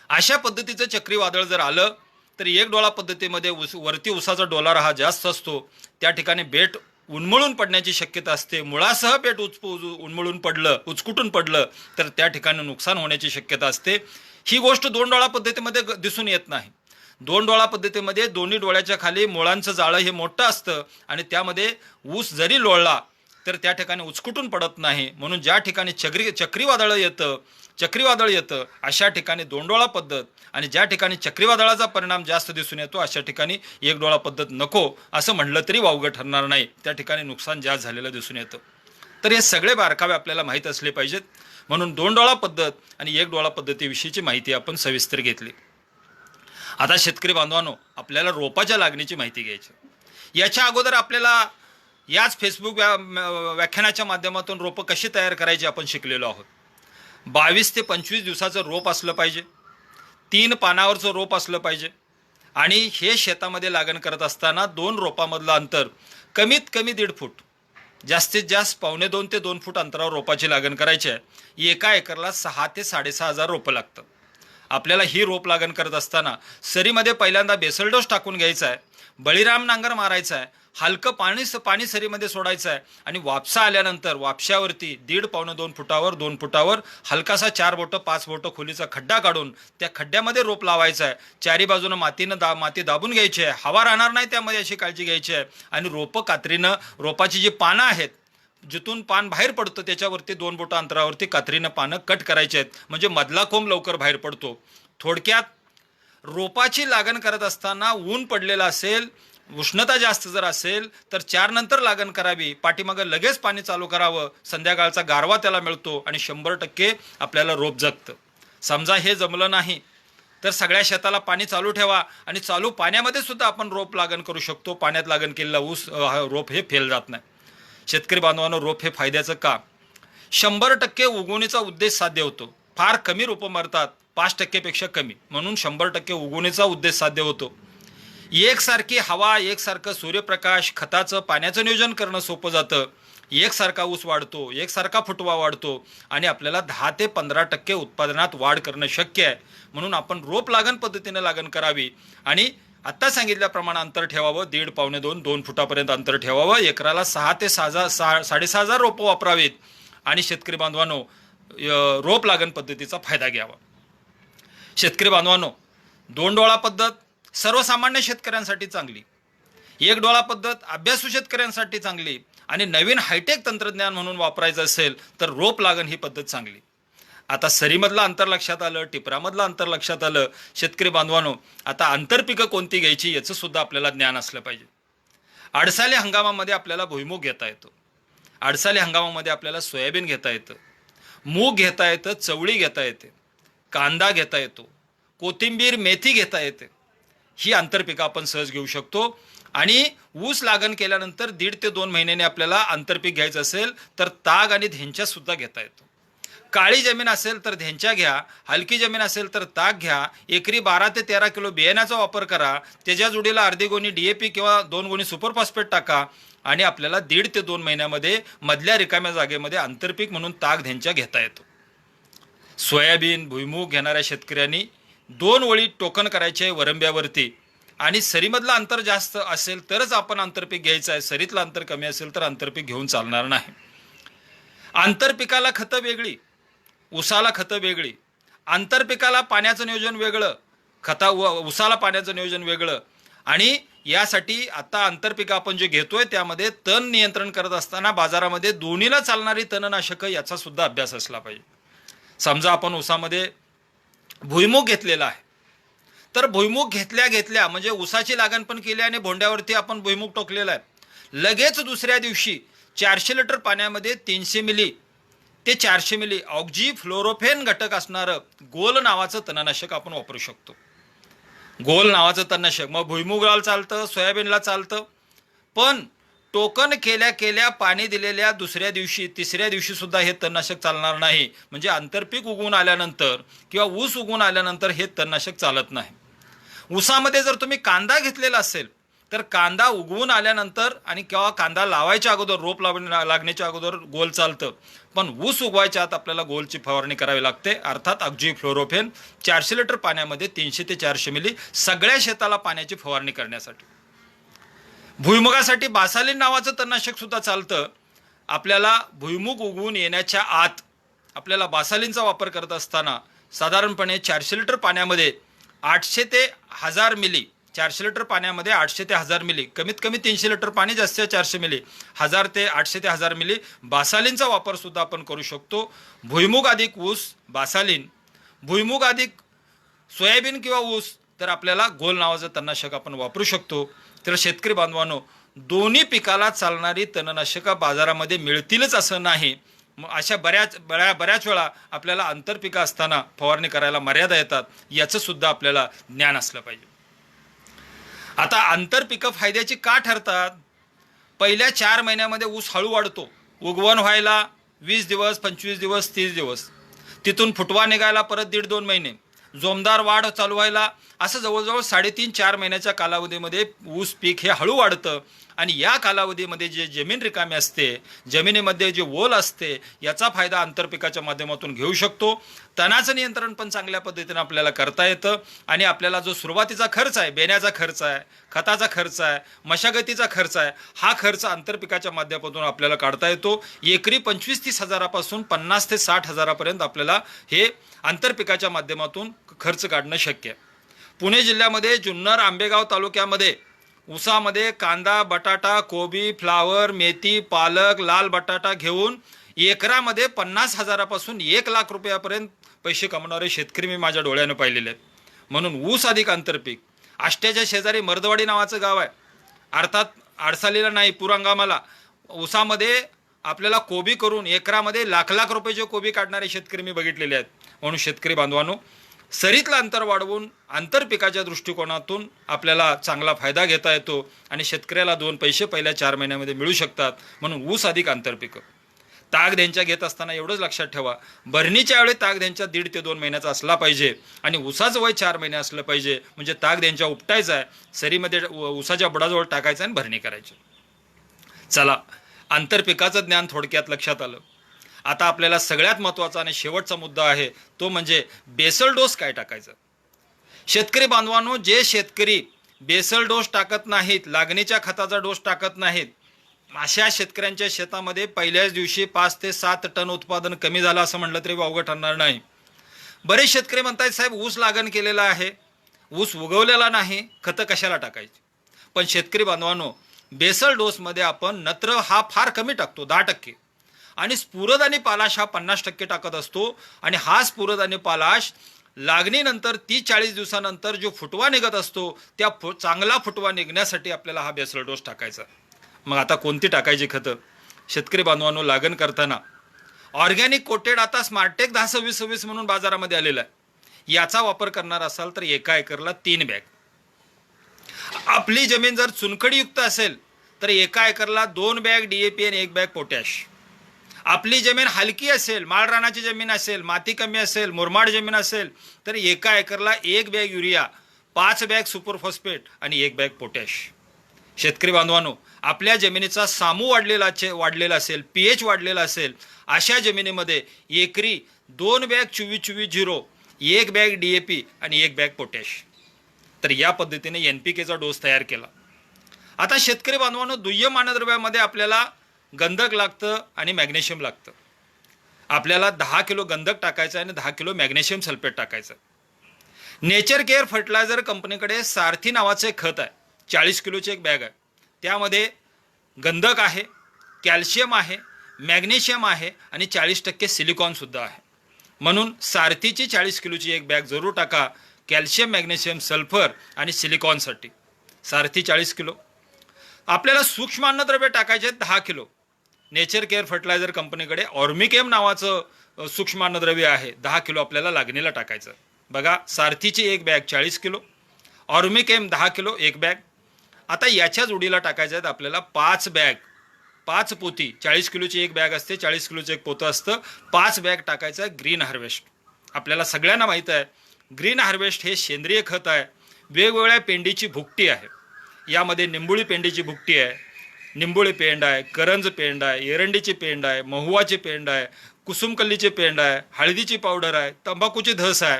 अशा पद्धतीचं चक्रीवादळ जर आलं तर एक डोळा पद्धतीमध्ये वरती ऊसाचा डोलार हा जास्त असतो. त्या ठिकाणी बेट उन्मळून पडण्याची शक्यता असते. मुळासह बेट उचकुटून पडलं तर त्या ठिकाणी नुकसान होण्याची शक्यता असते. ही गोष्ट 2 डोळा पद्धतीमध्ये दिसून येत नाही. 2 डोळा पद्धतीमध्ये दोन्ही डोळ्याच्या खाली मुळांचं जाळं हे मोठं असतं आणि त्यामध्ये ऊस जरी लोळला तर त्या ठिकाणी उचकुटून पडत नाही. म्हणून ज्या ठिकाणी चक्रीवादळ येतं अशा ठिकाणी 2 डोळा पद्धत आणि ज्या ठिकाणी चक्रीवादळाचा परिणाम जास्त दिसून येतो अशा ठिकाणी एक डोळा पद्धत नको असं म्हणलं तरी वावगं ठरणार नाही. त्या ठिकाणी नुकसान जास्त झालेलं दिसून येतं. तर हे सगळे बारकावे आपल्याला माहीत असले पाहिजेत. म्हणून 2 डोळा पद्धत आणि एक डोळा पद्धतीविषयीची माहिती आपण सविस्तर घेतली. आता शेतकरी बांधवांनो, आपल्याला रोपाच्या लागणीची माहिती घ्यायची. याच्या अगोदर आपल्याला याच फेसबुक व्याख्यानाच्या माध्यमातून रोपं कशी तयार करायची आपण शिकलेलो आहोत. 22 ते 25 दिवसाचं रोप असलं पाहिजे. 3 पानावरचं रोप असलं पाहिजे. आणि हे शेतामध्ये लागण करत असताना 2 रोपामधलं अंतर कमीत कमी 1.5 फूट, जास्तीत जास्त 1.25 ते 2 फूट अंतरावर रोपाची लागण करायची आहे. एका एकरला 6 ते 6,500 रोपं लागतात. आपल्याला ही रोप लागण करत असताना सरीमध्ये पहिल्यांदा बेसल डोस टाकून घ्यायचा आहे. बळीराम नांगर मारायचा आहे. हलकं पाणी सरीमध्ये सोडायचं आहे आणि वापसा आल्यानंतर वापशावरती 1.5-2 फुटावर 2 फुटावर हलकासा 4 बोटं 5 बोटं खोलीचा खड्डा काढून त्या खड्ड्यामध्ये रोप लावायचा आहे. चारी बाजूनं माती दाबून घ्यायची आहे. हवा राहणार नाही त्यामध्ये अशी काळजी घ्यायची आहे. आणि रोपं कात्रीनं रोपाची जी पानं आहेत जिथून पान बाहेर पडतं त्याच्यावरती 2 बोटं अंतरावरती कात्रीनं पानं कट करायची आहेत. म्हणजे मधला कोंब लवकर बाहेर पडतो. थोडक्यात रोपाची लागण करत असताना ऊन पडलेलं असेल, उष्णता जास्त जर असेल तर 4 नंतर लागण करावी. पाठीमागं लगेच पाणी चालू करावं. संध्याकाळचा गारवा त्याला मिळतो आणि 100% आपल्याला रोप जगतं. समजा हे जमलं नाही तर सगळ्या शेताला पाणी चालू ठेवा आणि चालू पाण्यामध्ये सुद्धा आपण रोप लागण करू शकतो. पाण्यात लागण केलेला रोप हे फेल जात नाही. शेतकरी बांधवांनो, रोप हे फायद्याचं का? 100% उगवणीचा उद्देश साध्य होतो. फार कमी रोपं मरतात, 5% पेक्षा कमी. म्हणून 100% उगवणीचा उद्देश साध्य होतो. एकसारखी हवा, एकसारखं सूर्यप्रकाश, खताचं पाण्याचं नियोजन करणं सोपं जातं. एकसारखा ऊस वाढतो, एकसारखा फुटवा वाढतो आणि आपल्याला 10 ते 15% उत्पादनात वाढ करणं शक्य आहे. म्हणून आपण रोप लागण पद्धतीने लागण करावी आणि आत्ता सांगितल्याप्रमाणे अंतर ठेवावं, 1.5 पावणे 2 फुटापर्यंत अंतर ठेवावं. एकराला 6 ते 6,500 रोपं वापरावीत आणि शेतकरी बांधवांनो रोप लागण पद्धतीचा फायदा घ्यावा. शेतकरी बांधवांनो, 2 डोळा पद्धत सर्वसामान्य शेतकऱ्यांसाठी चांगली, 1 डोळा पद्धत अभ्यासू शेतकऱ्यांसाठी चांगली आणि नवीन हायटेक तंत्रज्ञान म्हणून वापरायचं असेल तर रोप लागण ही पद्धत चांगली. आता सरीमधलं अंतर लक्षात आलं, टिपरामधलं अंतर लक्षात आलं. शेतकरी बांधवांनो, आता आंतरपिकं कोणती घ्यायची याचं सुद्धा आपल्याला ज्ञान असलं पाहिजे. अडसाले हंगामामध्ये आपल्याला भुईमूग घेता येतो, अडसाले हंगामामध्ये आपल्याला सोयाबीन घेता येतं, मूग घेता येतं, चवळी घेता येते, कांदा घेता येतो, कोथिंबीर मेथी घेता येते. ही आंतरपिकं आपण सहज घेऊ शकतो. आणि ऊस लागण केल्यानंतर 1.5 ते 2 महिन्याने आपल्याला आंतरपीक घ्यायचं असेल तर ताग आणि धेंच्या सुद्धा घेता येतो. काळी जमीन असेल तर धेंच्या घ्या, हलकी जमीन असेल तर ताग घ्या. एकरी 12 ते 13 किलो बियाण्याचा वापर करा, त्याच्या जोडीला अर्धी गोणी DAP किंवा 2 गोणी सुपर फॉस्फेट टाका आणि आपल्याला 1.5 ते 2 महिन्यामध्ये मधल्या रिकाम्या जागेमध्ये आंतरपीक म्हणून ताग धेंच्या घेता येतो. सोयाबीन भुईमूग घेणाऱ्या शेतकऱ्यांनी 2 ओळी टोकन करायचे वरंब्यावरती आणि सरीमधलं अंतर जास्त असेल तरच आपण आंतरपीक घ्यायचं आहे. सरीतलं अंतर कमी असेल तर आंतरपीक घेऊन चालणार नाही. आंतरपिकाला खतं वेगळी, ऊसाला खतं वेगळी. आंतरपिकाला पाण्याचं नियोजन वेगळं, ऊसाला पाण्याचं नियोजन वेगळं. आणि यासाठी आता आंतरपिकं आपण जे घेतोय त्यामध्ये तण नियंत्रण करत असताना बाजारामध्ये दोन्हीला चालणारी तणनाशकं याचा सुद्धा अभ्यास असला पाहिजे. समजा आपण ऊसामध्ये भुईमूग घेतलेला आहे, तर भुईमूग घेतल्या म्हणजे ऊसाची लागण पण केली आणि भोंड्यावरती आपण भुईमूग टोकलेला आहे. लगेच दुसऱ्या दिवशी 400 लिटर पाण्यामध्ये 300 मिली ते 400 मिली ऑक्झी फ्लोरोफेन घटक असणारं गोल नावाचं तणनाशक आपण वापरू शकतो. गोल नावाचं तणनाशक मग भुईमुगाला चालतं, सोयाबीनला चालतं. पण टोकन केल्या पाणी दिलेल्या दुसऱ्या दिवशी तिसऱ्या दिवशी सुद्धा हे तणनाशक चालणार नाही. म्हणजे आंतरपीक उगवून आल्यानंतर किंवा ऊस उगवून आल्यानंतर हे तणनाशक चालत नाही. ऊसामध्ये जर तुम्ही कांदा घेतलेला असेल तर कांदा उगवून आल्यानंतर आणि किंवा कांदा लावायच्या अगोदर, रोप लागण्याच्या अगोदर गोल चालतं. पण ऊस उगवायच्या आत आपल्याला गोलची फवारणी करावी लागते, अर्थात ऑक्झी फ्लोरोफेन 400 लिटर पाण्यामध्ये 300 ते 400 मिली सगळ्या शेताला पाण्याची फवारणी करण्यासाठी. भुईमुगासाठी बासालिन नावाचं तणनाशक सुद्धा चालतं. आपल्याला भुईमुग उगवून येण्याच्या आत आपल्याला बासालिनचा वापर करत असताना साधारणपणे 400 लिटर पाण्यामध्ये 800 ते 1000 मिली, 400 लिटर पाण्यामध्ये 800 ते 1000 मिली, कमीत कमी 300 लिटर पाणी, जास्तीत 400 मिली, 800 ते 1000 मिली बासालिनचा वापर सुद्धा आपण करू शकतो. भुईमुग अधिक ऊस बासालिन, भुईमुग अधिक सोयाबीन किंवा ऊस तर आपल्याला गोल नावाचं तणनाशक आपण वापरू शकतो. तर शेतकरी बांधवांनो, दोन्ही पिकाला चालणारी तणनाशकं बाजारामध्ये मिळतीलच असं नाही. अशा बऱ्याच वेळा आपल्याला आंतरपिकं असताना फवारणी करायला मर्यादा येतात, याचं सुद्धा आपल्याला ज्ञान असलं पाहिजे. आता आंतरपिकं फायद्याची का ठरतात? पहिल्या 4 महिन्यामध्ये ऊस हळू वाढतो, उगवण व्हायला 20 दिवस, 25 दिवस, 30 दिवस, तिथून फुटवा निघायला परत 1.5-2 महिने, जोमदार वाढ चालू व्हायला असं जवळजवळ 3.5-4 महिन्याच्या कालावधीमध्ये ऊस पीक हे हळू वाढतं. आणि या कालावधीमध्ये जे जमीन रिकामी असते, जमिनीमध्ये जे ओल असते, याचा फायदा आंतरपिकाच्या माध्यमातून घेऊ शकतो. तणाचं नियंत्रण पण चांगल्या पद्धतीने आपल्याला करता येतं आणि आपल्याला जो सुरुवातीचा खर्च आहे, बेण्याचा खर्च आहे, खताचा खर्च आहे, मशागतीचा खर्च आहे, हा खर्च आंतरपिकाच्या माध्यमातून आपल्याला काढता येतो. एकरी 25-30 हजारापासून 50 ते 60 हजारापर्यंत आपल्याला हे आंतरपिकाच्या माध्यमातून खर्च काढणं शक्य आहे. पुणे जिल्ह्यामध्ये जुन्नर, आंबेगाव तालुक्यामध्ये ऊसामध्ये कांदा, बटाटा, कोबी, फ्लावर, मेथी, पालक, लाल बटाटा घेऊन एकरामध्ये 50 हजारापासून 1 लाख रुपयापर्यंत पैसे कमवणारे शेतकरी मी माझ्या डोळ्यानं पाहिलेले आहेत. म्हणून ऊस अधिक आंतरपीक. आष्ट्याच्या शेजारी मर्दवाडी नावाचं गाव आहे, अर्थात आडसालीला नाही, पुरंगामाला. ऊसामध्ये आपल्याला कोबी करून एकरामध्ये लाख रुपयाचे कोबी काढणारे शेतकरी मी बघितलेले आहेत. म्हणून शेतकरी बांधवांनो, सरीतलं अंतर वाढवून आंतरपिकाच्या दृष्टिकोनातून आपल्याला चांगला फायदा घेता येतो आणि शेतकऱ्याला 2 पैसे पहिल्या 4 महिन्यामध्ये मिळू शकतात. म्हणून ऊस अधिक आंतरपिकं. ताग धेंच्या घेत असताना एवढंच लक्षात ठेवा, भरणीच्या वेळी ताग धेंच्या 1.5 ते 2 महिन्याचा असला पाहिजे आणि ऊसाचं वय 4 महिने असलं पाहिजे. म्हणजे ताग धेंच्या उपटायचा आहे, सरीमध्ये ऊसाच्या बुडाजवळ टाकायचं आणि भरणी करायची. चला, आंतरपिकाचं ज्ञान थोडक्यात लक्षात आलं. आता आपल्याला सगळ्यात महत्त्वाचा आणि शेवटचा मुद्दा आहे तो म्हणजे बेसल डोस काय टाकायचं. शेतकरी बांधवांनो, जे शेतकरी बेसल डोस टाकत नाहीत, लागणीच्या खताचा डोस टाकत नाहीत, अशा शेतकऱ्यांच्या शेतामध्ये पहिल्याच दिवशी 5 ते 7 टन उत्पादन कमी झालं असं म्हटलं तरी वावगं ठरणार नाही. बरेच शेतकरी म्हणतात साहेब ऊस लागण केलेला आहे, ऊस उगवलेला नाही, खतं कशाला टाकायची. पण शेतकरी बांधवांनो, बेसल डोसमध्ये आपण नत्र हा फार कमी टाकतो, 10%, आणि स्फुरद आणि पालाश हा 50% टाकत असतो. आणि हा स्फुरद आणि पालाश लागणीनंतर 30-40 दिवसानंतर जो फुटवा निघत असतो त्या चांगला फुटवा निघण्यासाठी आपल्याला हा बेसल डोस टाकायचा. मग आता कोणती टाकायची खतं? शेतकरी बांधवांनो, लागण करताना ऑर्गॅनिक कोटेड आता स्मार्टेक 10-26-26 म्हणून बाजारामध्ये आलेला आहे, याचा वापर करणार असाल तर एका एकरला 3 बॅग. आपली जमीन जर चुनखडीयुक्त असेल तर एका एकरला 2 बॅग DAP आणि 1 बॅग पोटॅश. आपली जमीन हलकी असेल, माळरानाची जमीन असेल, माती कमी असेल, मुरमाड जमीन असेल तर एका एकरला 1 bag urea, 5 bag super phosphate आणि 1 बॅग पोटॅश. शेतकरी बांधवांनो, आपल्या जमिनीचा सामू वाढलेला असेल, pH वाढलेला असेल, अशा जमिनीमध्ये एकरी 2 बॅग 24-24-0, 1 बॅग DAP आणि 1 बॅग पोटॅश. तर या पद्धतीने NPKचा डोस तयार केला. आता शेतकरी बांधवांनो, दुय्यम अन्नद्रव्यामध्ये आपल्याला गंधक लागतं आणि मॅग्नेशियम लागतं. आपल्याला 10 किलो गंधक टाकायचं आणि 10 किलो मॅग्नेशियम सल्फेट टाकायचं. नेचर केअर फर्टिलायझर कंपनीकडे सारथी नावाचे खत आहे, 40 किलोची एक बॅग आहे. त्यामध्ये गंधक आहे, कॅल्शियम आहे, मॅग्नेशियम आहे आणि 40% सिलिकॉनसुद्धा आहे. म्हणून सारथीची 40 किलोची एक बॅग जरूर टाका, कॅल्शियम, मॅग्नेशियम, सल्फर आणि सिलिकॉनसाठी. सारथी 40 किलो. आपल्याला सूक्ष्म अन्नद्रव्य टाकायचे 10 किलो. नेचर केअर फर्टिलायझर कंपनीकडे ऑर्मिकेम नावाचं सूक्ष्म अन्नद्रव्य आहे, 10 किलो आपल्याला लागणीला टाकायचं. बघा, सारथीची एक बॅग 40 किलो, ऑर्मिकेम 10 किलो एक बॅग. आता याच्या जोडीला टाकायचं आहेत आपल्याला 5 बॅग, 5 पोती. 40 किलोची एक बॅग असते, 40 किलोचं एक पोतं असतं. 5 बॅग टाकायचं आहे ग्रीन हार्वेस्ट. आपल्याला सगळ्यांना माहीत आहे ग्रीन हार्वेस्ट हे सेंद्रिय खत आहे. वेगवेगळ्या पेंडीची भुकटी आहे. यामध्ये निंबोळी पेंडीची भुकटी आहे, निंबोळी पेंड आहे, करंज पेंड आहे, एरंडीची पेंड आहे, महुवाची पेंड आहे, कुसुमकल्लीची पेंड आहे, हळदीची पावडर आहे, तंबाखूची धस आहे,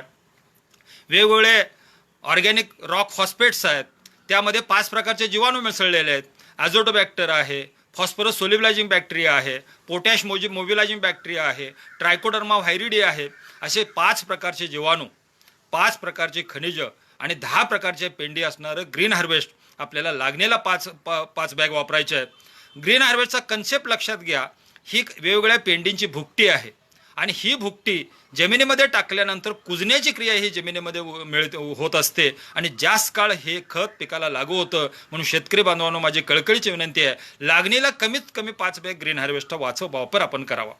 वेगवेगळे ऑर्गॅनिक रॉक फॉस्फेट्स आहेत. त्यामध्ये 5 प्रकारचे जीवाणू मिसळलेले आहेत. ॲझोटोबॅक्टर आहे, फॉस्फरस सोल्युबलायझिंग बॅक्टेरिया आहे, पोटॅश मोबिलायझिंग बॅक्टेरिया आहे, ट्रायकोडर्मा व्हायरिडी आहे. असे 5 प्रकारचे जीवाणू, 5 प्रकारचे खनिज आणि 10 प्रकारचे पेंडी असणारं ग्रीन हार्वेस्ट आपल्याला लागणीला 5 बॅग वापरायचे आहेत. ग्रीन हार्वेस्टचा कन्सेप्ट लक्षात घ्या. ही वेगवेगळ्या पेंडींची भुकटी आहे आणि ही भुकटी जमिनीमध्ये टाकल्यानंतर कुजण्याची क्रिया ही जमिनीमध्ये होत असते आणि जास्त काळ हे खत पिकाला लागू होतं. म्हणून शेतकरी बांधवांनो, माझी कळकळीची विनंती आहे, लागणीला कमीत कमी 5 बॅग ग्रीन हार्वेस्टचा वापर आपण करावा.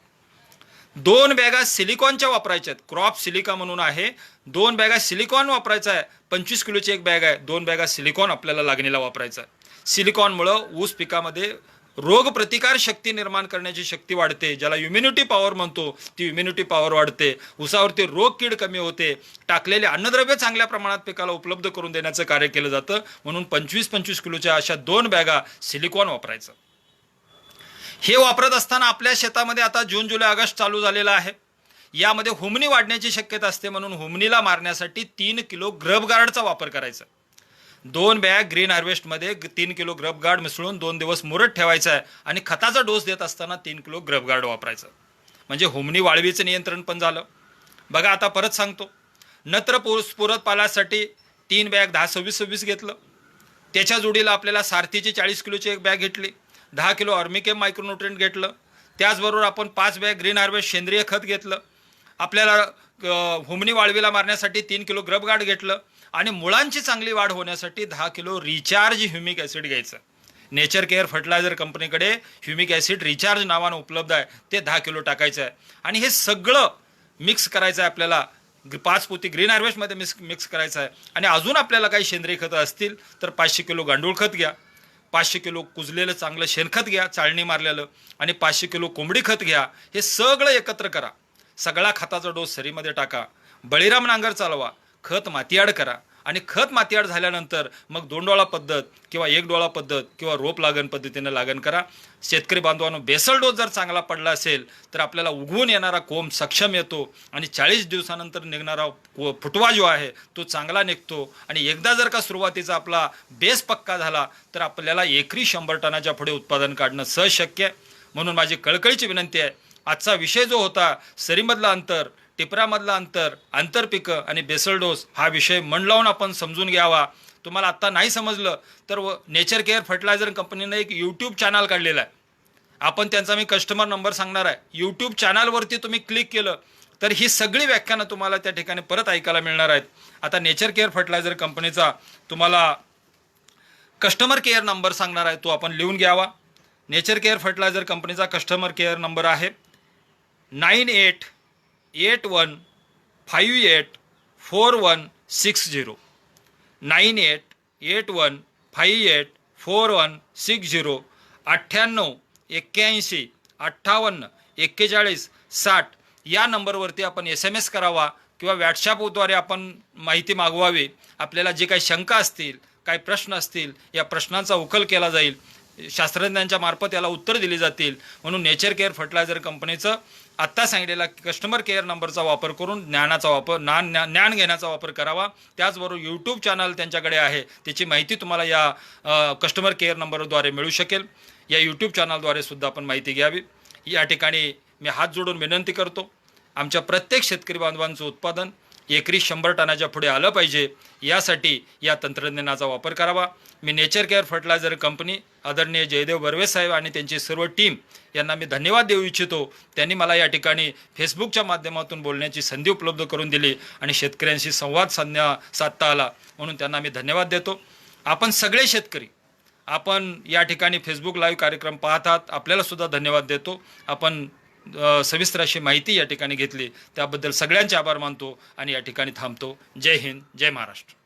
2 बॅगा सिलिकॉनच्या वापरायच्या आहेत, क्रॉप सिलिका म्हणून आहे. 2 बॅगा सिलिकॉन वापरायचा आहे. 25 किलोची एक बॅग आहे, 2 बॅगा सिलिकॉन आपल्याला लागणीला वापरायचा आहे. सिलिकॉनमुळं ऊस पिकामध्ये रोगप्रतिकार शक्ती निर्माण करण्याची शक्ती वाढते, ज्याला इम्युनिटी पॉवर म्हणतो, ती इम्युनिटी पॉवर वाढते. ऊसावरती रोग कीड कमी होते. टाकलेले अन्नद्रव्य चांगल्या प्रमाणात पिकाला उपलब्ध करून देण्याचं कार्य केलं जातं. म्हणून 25-25 किलोच्या अशा 2 बॅगा सिलिकॉन वापरायचं. हे वापरत असताना आपल्या शेतामध्ये आता जून, जुलै, ऑगस्ट चालू झालेला आहे. यामध्ये हुमणी वाढण्याची शक्यता असते. म्हणून हुमणीला मारण्यासाठी 3 किलो ग्रब गार्डचा वापर करायचा. 2 बॅग ग्रीन हार्वेस्टमध्ये 3 किलो ग्रब गार्ड मिसळून 2 दिवस मुरत ठेवायचा आहे आणि खताचा डोस देत असताना 3 किलो ग्रब गार्ड वापरायचं. म्हणजे हुमणी वाळवीचं नियंत्रण पण झालं. बघा, आता परत सांगतो, नत्र स्फुरद पालासाठी 3 बॅग 10-26-26 घेतलं. त्याच्या जोडीला आपल्याला सारथीची 40 किलोची एक बॅग घेतली, 10 किलो ऑर्मिकेम मायक्रोन्यूट्रिएंट घेतलं. त्याचबरोबर आपण 5 बॅग ग्रीन हार्वेस्ट सेंद्रिय खत घेतलं. आपल्याला हुमणी वाळवीला मारण्यासाठी 3 किलो ग्रब गार्ड घेतलं आणि मुळांची चांगली वाढ होण्यासाठी 10 किलो रिचार्ज ह्युमिक ॲसिड घ्यायचं. नेचर केअर फर्टिलायझर कंपनीकडे ह्युमिक ॲसिड रिचार्ज नावानं उपलब्ध आहे, ते 10 किलो टाकायचं आहे. आणि हे सगळं मिक्स करायचं आहे आपल्याला. 5 पोती ग्रीन हार्वेस्टमध्ये मिक्स करायचं आहे. आणि अजून आपल्याला काही सेंद्रिय खतं असतील तर 500 किलो गांडूळ खत घ्या, 500 किलो कुजलेलं चांगलं शेणखत घ्या, चाळणी मारलेलं, आणि 500 किलो कोंबडी खत घ्या. हे सगळं एकत्र करा. सगळा खताचा डोस सरीमध्ये टाका. बळीराम नांगर चालवा, खत मातीआड करा आणि खत मातीआड झाल्यानंतर मग 2 डोळा पद्धत किंवा 1 डोळा पद्धत किंवा रोप लागण पद्धतीने लागण करा. शेतकरी बांधवांनो, बेसल डोस जर चांगला पडला असेल तर आपल्याला उगवून येणारा कोंब सक्षम येतो आणि 40 दिवसानंतर निघणारा फुटवा जो आहे तो चांगला निघतो. आणि एकदा जर का सुरुवातीचा आपला बेस पक्का झाला तर आपल्याला एकरी 100 टनाच्या पुढे उत्पादन काढणं सहज शक्य आहे. म्हणून माझी कळकळीची विनंती आहे, आजचा विषय जो होता सरीमधलं अंतर, टिपऱ्यामधलं अंतर, आंतरपिकं आणि बेसल डोस, हा विषय मन लावून आपण समजून घ्यावा. तुम्हाला आत्ता नाही समजलं तर नेचर केअर फर्टिलायझर कंपनीनं एक यूट्यूब चॅनल काढलेला आहे. आपण त्यांचा मी कस्टमर नंबर सांगणार आहे. यूट्यूब चॅनलवरती तुम्ही क्लिक केलं तर ही सगळी व्याख्यानं तुम्हाला त्या ठिकाणी परत ऐकायला मिळणार आहेत. आता नेचर केअर फर्टिलायझर कंपनीचा तुम्हाला कस्टमर केअर नंबर सांगणार आहे, तो आपण लिहून घ्यावा. नेचर केअर फर्टिलायझर कंपनीचा कस्टमर केअर नंबर आहे 9881584160. 9881584160. 98 81 58 41 60 या नंबरवरती आपण SMS करावा किंवा व्हॉट्सॲपद्वारे आपण माहिती मागवावी. आपल्याला जे काही शंका असतील, काही प्रश्न असतील, या प्रश्नांचा उकल केला जाईल. शास्त्रज्ञांच्या मार्फत याला उत्तर दिली जातील. म्हणून नेचर केअर फर्टिलायझर कंपनीचं आत्ता सांगितलेला कस्टमर केअर नंबरचा वापर करून ज्ञान घेण्याचा वापर करावा. त्याचबरोबर यूट्यूब चॅनल त्यांच्याकडे आहे, त्याची माहिती तुम्हाला या कस्टमर केअर नंबरद्वारे मिळू शकेल. या यूट्यूब चॅनलद्वारे सुद्धा आपण माहिती घ्यावी. या ठिकाणी मी हात जोडून विनंती करतो, आमच्या प्रत्येक शेतकरी बांधवांचं उत्पादन एकरी 100 टनाच्या पुढे आलं पाहिजे, यासाठी या तंत्रज्ञानाचा वापर करावा. मी नेचर केअर फर्टिलायझर कंपनी आदरणीय जयदेव बर्वे साहेब आणि त्यांची सर्व टीम यांना मी धन्यवाद देऊ इच्छितो. त्यांनी मला या ठिकाणी फेसबुकच्या माध्यमातून बोलण्याची संधी उपलब्ध करून दिली आणि शेतकऱ्यांशी संवाद साधता आला, म्हणून त्यांना मी धन्यवाद देतो. आपण सगळे शेतकरी आपण या ठिकाणी फेसबुक लाईव्ह कार्यक्रम पाहतात, आपल्याला सुद्धा धन्यवाद देतो. आपण सविस्तर अशी माहिती या ठिकाणी घेतली, त्याबद्दल सगळ्यांचे आभार मानतो आणि या ठिकाणी थांबतो. जय हिंद, जय महाराष्ट्र.